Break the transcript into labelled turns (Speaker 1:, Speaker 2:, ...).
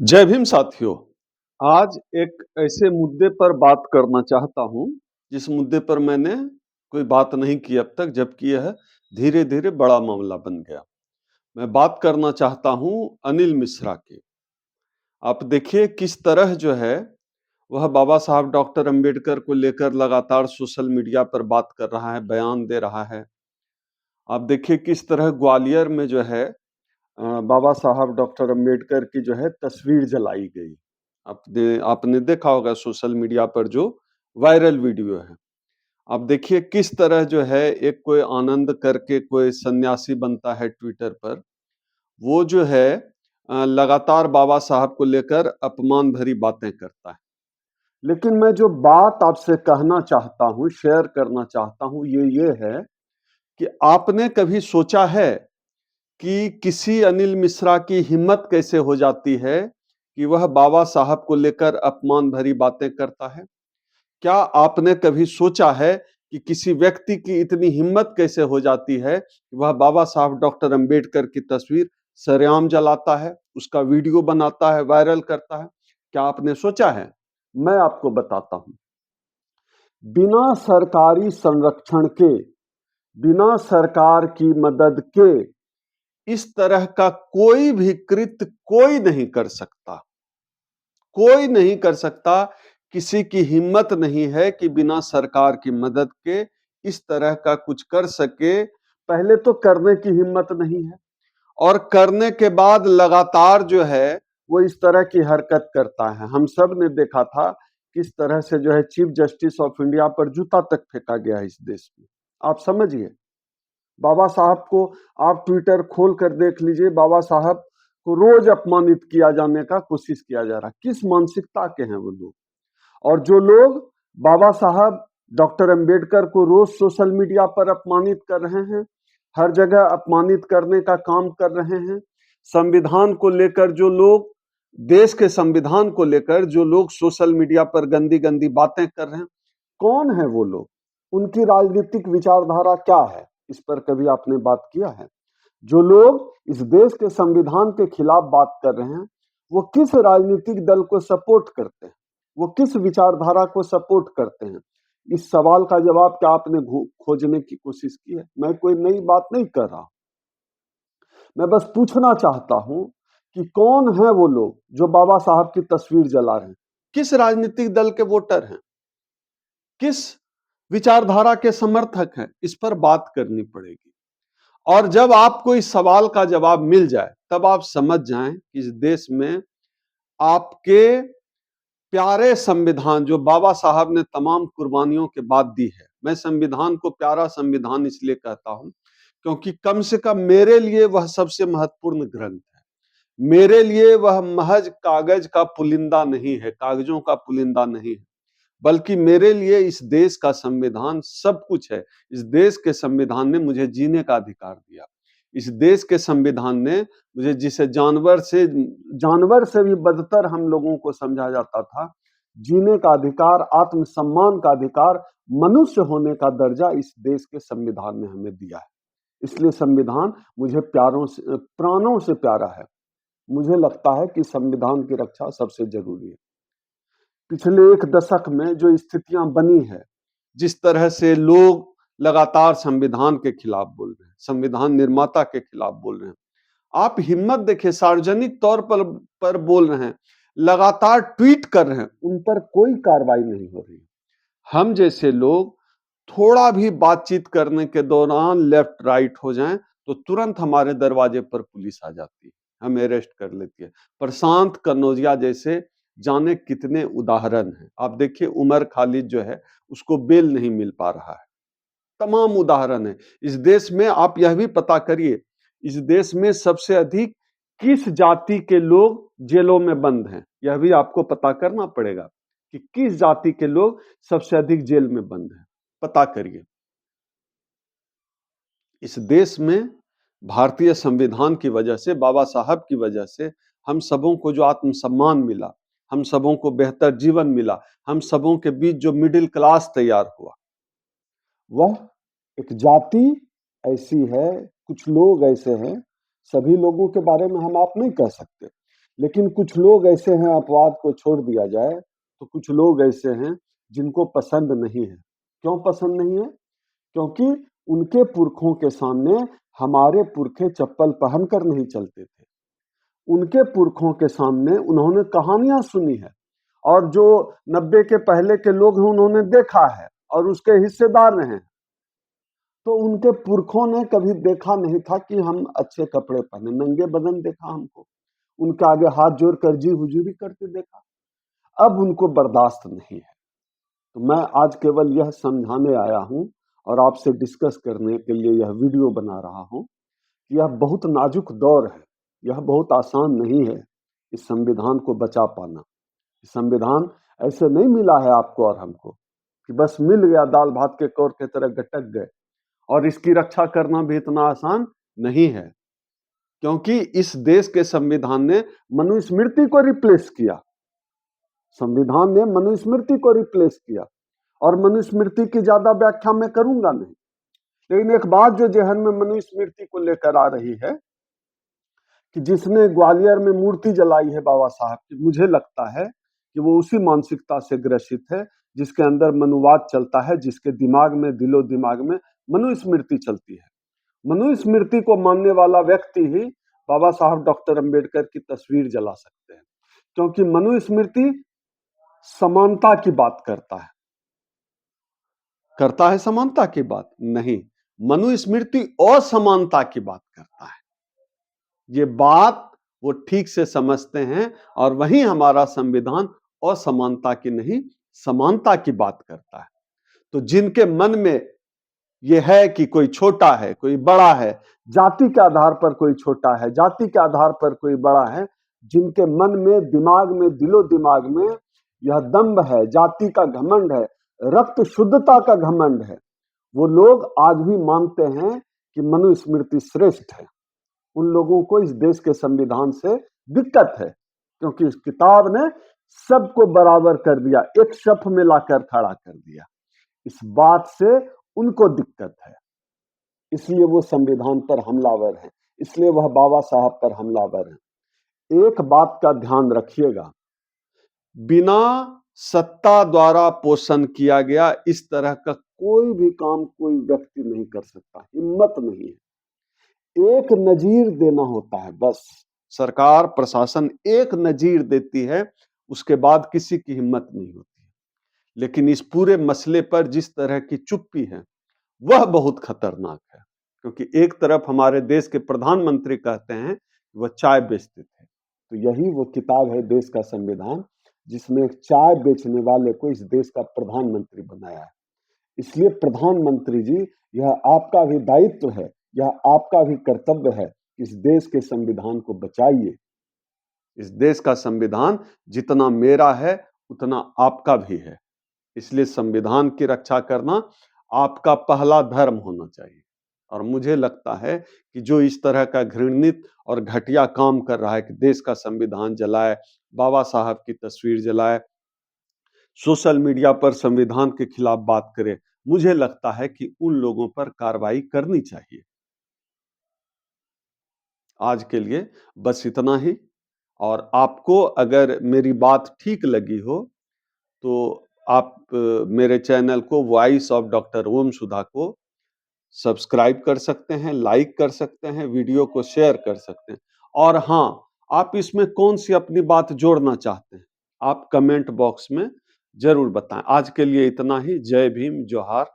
Speaker 1: जय भीम साथियों। आज एक ऐसे मुद्दे पर बात करना चाहता हूं जिस मुद्दे पर मैंने कोई बात नहीं की अब तक, जबकि यह धीरे-धीरे बड़ा मामला बन गया। मैं बात करना चाहता हूं अनिल मिश्रा की। आप देखिए किस तरह जो है वह बाबा साहब डॉक्टर अंबेडकर को लेकर लगातार सोशल मीडिया पर बात कर रहा है, बयान दे रहा है। आप देखिए किस तरह ग्वालियर में जो है बाबा साहब डॉक्टर अंबेडकर की जो है तस्वीर जलाई गई। आपने देखा होगा सोशल मीडिया पर जो वायरल वीडियो है। आप देखिए किस तरह जो है एक कोई आनंद करके कोई सन्यासी बनता है ट्विटर पर, वो जो है लगातार बाबा साहब को लेकर अपमान भरी बातें करता है। लेकिन मैं जो बात आपसे कहना चाहता हूँ, शेयर करना चाहता हूँ, ये है कि आपने कभी सोचा है कि किसी अनिल मिश्रा की हिम्मत कैसे हो जाती है कि वह बाबा साहब को लेकर अपमान भरी बातें करता है? क्या आपने कभी सोचा है कि किसी व्यक्ति की इतनी हिम्मत कैसे हो जाती है कि वह बाबा साहब डॉक्टर अंबेडकर की तस्वीर सरेआम जलाता है, उसका वीडियो बनाता है, वायरल करता है? क्या आपने सोचा है? मैं आपको बताता हूं। बिना सरकारी संरक्षण के, बिना सरकार की मदद के इस तरह का कोई भी कृत्य कोई नहीं कर सकता। कोई नहीं कर सकता। किसी की हिम्मत नहीं है कि बिना सरकार की मदद के इस तरह का कुछ कर सके। पहले तो करने की हिम्मत नहीं है और करने के बाद लगातार जो है वो इस तरह की हरकत करता है। हम सब ने देखा था किस तरह से जो है चीफ जस्टिस ऑफ इंडिया पर जूता तक फेंका गया है इस देश में। आप समझिए, बाबा साहब को आप ट्विटर खोल कर देख लीजिए, बाबा साहब को रोज अपमानित किया जाने का कोशिश किया जा रहा है। किस मानसिकता के हैं वो लोग? और जो लोग बाबा साहब डॉक्टर अंबेडकर को रोज सोशल मीडिया पर अपमानित कर रहे हैं, हर जगह अपमानित करने का काम कर रहे हैं, संविधान को लेकर जो लोग, देश के संविधान को लेकर जो लोग सोशल मीडिया पर गंदी गंदी बातें कर रहे हैं, कौन है वो लोग? उनकी राजनीतिक विचारधारा क्या है? इस पर कभी आपने बात किया है? जो लोग इस देश के संविधान के खिलाफ बात कर रहे हैं, वो किस राजनीतिक दल को सपोर्ट करते हैं? वो किस विचारधारा को सपोर्ट करते हैं? इस सवाल का जवाब क्या आपने खोजने की कोशिश की है? मैं कोई नई बात नहीं कर रहा। मैं बस पूछना चाहता हूं कि कौन है वो लोग जो बाबा साहब की तस्वीर जला रहे हैं? किस राजनीतिक दल के वोटर हैं? किस विचारधारा के समर्थक हैं? इस पर बात करनी पड़ेगी। और जब आपको इस सवाल का जवाब मिल जाए तब आप समझ जाएं कि इस देश में आपके प्यारे संविधान, जो बाबा साहब ने तमाम कुर्बानियों के बाद दी है, मैं संविधान को प्यारा संविधान इसलिए कहता हूं क्योंकि कम से कम मेरे लिए वह सबसे महत्वपूर्ण ग्रंथ है। मेरे लिए वह महज कागज का पुलिंदा नहीं है, कागजों का पुलिंदा नहीं है, बल्कि मेरे लिए इस देश का संविधान सब कुछ है। इस देश के संविधान ने मुझे जीने का अधिकार दिया। इस देश के संविधान ने मुझे, जिसे जानवर से भी बदतर हम लोगों को समझा जाता था, जीने का अधिकार, आत्मसम्मान का अधिकार, मनुष्य होने का दर्जा इस देश के संविधान ने हमें दिया है। इसलिए संविधान मुझे प्राणों से प्यारा है। मुझे लगता है कि संविधान की रक्षा सबसे जरूरी है। पिछले एक दशक में जो स्थितियां बनी है, जिस तरह से लोग लगातार संविधान के खिलाफ बोल रहे हैं, संविधान निर्माता के खिलाफ बोल रहे हैं, आप हिम्मत देखिए, सार्वजनिक तौर पर बोल रहे हैं, लगातार ट्वीट कर रहे हैं, उन पर कोई कार्रवाई नहीं हो रही। हम जैसे लोग थोड़ा भी बातचीत करने के दौरान लेफ्ट राइट हो जाएं तो तुरंत हमारे दरवाजे पर पुलिस आ जाती है, हमें अरेस्ट कर लेती है। प्रशांत कनौजिया जैसे जाने कितने उदाहरण हैं। आप देखिए उमर खालिद जो है उसको बेल नहीं मिल पा रहा है। तमाम उदाहरण है इस देश में। आप यह भी पता करिए इस देश में सबसे अधिक किस जाति के लोग जेलों में बंद हैं, यह भी आपको पता करना पड़ेगा कि किस जाति के लोग सबसे अधिक जेल में बंद हैं। पता करिए। इस देश में भारतीय संविधान की वजह से, बाबा साहब की वजह से हम सबों को जो आत्मसम्मान मिला, हम सबों को बेहतर जीवन मिला, हम सबों के बीच जो मिडिल क्लास तैयार हुआ, वह एक जाति ऐसी है, कुछ लोग ऐसे हैं, सभी लोगों के बारे में हम आप नहीं कह सकते, लेकिन कुछ लोग ऐसे हैं, अपवाद को छोड़ दिया जाए तो कुछ लोग ऐसे हैं जिनको पसंद नहीं है। क्यों पसंद नहीं है? क्योंकि उनके पुरखों के सामने हमारे पुरखे चप्पल पहनकर नहीं चलते थे। उनके पुरखों के सामने उन्होंने कहानियां सुनी है, और जो 90 के पहले के लोग हैं उन्होंने देखा है और उसके हिस्सेदार रहे हैं। तो उनके पुरखों ने कभी देखा नहीं था कि हम अच्छे कपड़े पहने, नंगे बदन देखा हमको, उनके आगे हाथ जोड़कर जी हुजूरी करते देखा। अब उनको बर्दाश्त नहीं है। तो मैं आज केवल यह समझाने आया हूं और आपसे डिस्कस करने के लिए यह वीडियो बना रहा हूं कि यह बहुत नाजुक दौर है, यह बहुत आसान नहीं है इस संविधान को बचा पाना। संविधान ऐसे नहीं मिला है आपको और हमको कि बस मिल गया, दाल भात के कौर के तरह गटक गए, और इसकी रक्षा करना भी इतना आसान नहीं है, क्योंकि इस देश के संविधान ने मनुस्मृति को रिप्लेस किया। संविधान ने मनुस्मृति को रिप्लेस किया, और मनुस्मृति की ज्यादा व्याख्या मैं करूंगा नहीं, लेकिन एक बात जो जहन में मनुस्मृति को लेकर आ रही है कि जिसने ग्वालियर में मूर्ति जलाई है बाबा साहब की, मुझे लगता है कि वो उसी मानसिकता से ग्रसित है जिसके अंदर मनुवाद चलता है, जिसके दिमाग में, दिलो दिमाग में मनुस्मृति चलती है। मनुस्मृति को मानने वाला व्यक्ति ही बाबा साहब डॉक्टर अंबेडकर की तस्वीर जला सकते हैं, क्योंकि मनुस्मृति समानता की बात करता है समानता की बात नहीं, मनुस्मृति असमानता की बात करता है। ये बात वो ठीक से समझते हैं, और वहीं हमारा संविधान असमानता की नहीं, समानता की बात करता है। तो जिनके मन में ये है कि कोई छोटा है, कोई बड़ा है, जाति के आधार पर कोई छोटा है, जाति के आधार पर कोई बड़ा है, जिनके मन में, दिमाग में, दिलो दिमाग में यह दंभ है, जाति का घमंड है, रक्त शुद्धता का घमंड है, वो लोग आज भी मानते हैं कि मनुस्मृति श्रेष्ठ है। उन लोगों को इस देश के संविधान से दिक्कत है, क्योंकि इस किताब ने सबको बराबर कर दिया, एक सफ में लाकर खड़ा कर दिया। इस बात से उनको दिक्कत है, इसलिए वो संविधान पर हमलावर है, इसलिए वह बाबा साहब पर हमलावर है। एक बात का ध्यान रखिएगा, बिना सत्ता द्वारा पोषण किया गया इस तरह का कोई भी काम कोई व्यक्ति नहीं कर सकता, हिम्मत नहीं है। एक नजीर देना होता है बस, सरकार प्रशासन एक नजीर देती है, उसके बाद किसी की हिम्मत नहीं होती। लेकिन इस पूरे मसले पर जिस तरह की चुप्पी है वह बहुत खतरनाक है, क्योंकि एक तरफ हमारे देश के प्रधानमंत्री कहते हैं वह चाय बेचते थे, तो यही वो किताब है देश का संविधान, जिसमें एक चाय बेचने वाले को इस देश का प्रधानमंत्री बनाया है। इसलिए प्रधानमंत्री जी, यह आपका भी दायित्व है, यह आपका भी कर्तव्य है, इस देश के संविधान को बचाइए। इस देश का संविधान जितना मेरा है उतना आपका भी है, इसलिए संविधान की रक्षा करना आपका पहला धर्म होना चाहिए। और मुझे लगता है कि जो इस तरह का घृणित और घटिया काम कर रहा है कि देश का संविधान जलाए, बाबा साहब की तस्वीर जलाए, सोशल मीडिया पर संविधान के खिलाफ बात करे, मुझे लगता है कि उन लोगों पर कार्रवाई करनी चाहिए। आज के लिए बस इतना ही, और आपको अगर मेरी बात ठीक लगी हो तो आप मेरे चैनल को वॉइस ऑफ डॉक्टर ओम सुधा को सब्सक्राइब कर सकते हैं, लाइक कर सकते हैं, वीडियो को शेयर कर सकते हैं। और हाँ, आप इसमें कौन सी अपनी बात जोड़ना चाहते हैं, आप कमेंट बॉक्स में जरूर बताएं। आज के लिए इतना ही। जय भीम, जोहार।